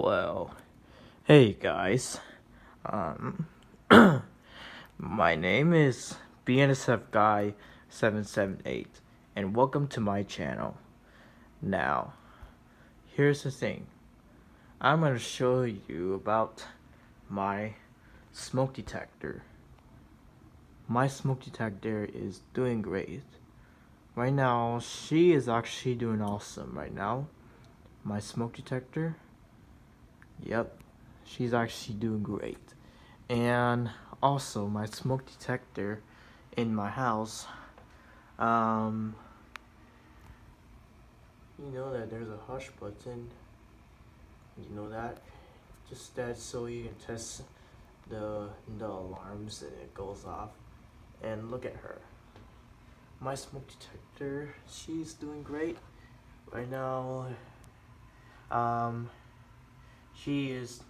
Well, hey guys. Um, my name is BNSF Guy 778, and welcome to my channel. Now, here's the thing. I'm gonna show you about my smoke detector. My smoke detector is doing great. Right now, she is actually doing awesome right now. My smoke detector. Yep, she's actually doing great. And also my smoke detector in my house, um you know that there's a hush button, you know that, just that so you can test the alarms and it goes off. And look at her, my smoke detector, she's doing great right now. um she is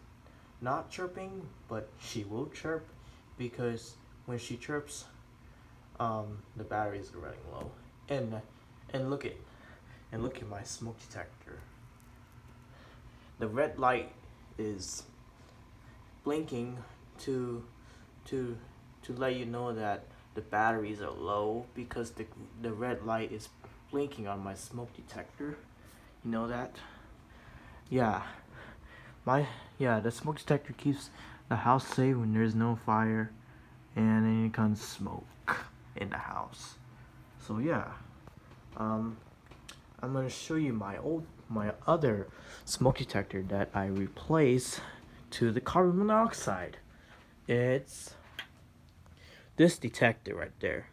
not chirping, but she will chirp because when she chirps, the batteries are running low. And look at my smoke detector. The red light is blinking to to to let you know that the batteries are low, because the red light is blinking on my smoke detector. You know that? Yeah. My the smoke detector keeps the house safe when there's no fire and any kind of smoke in the house. So yeah. I'm gonna show you my other smoke detector that I replaced to the carbon monoxide. It's this detector right there.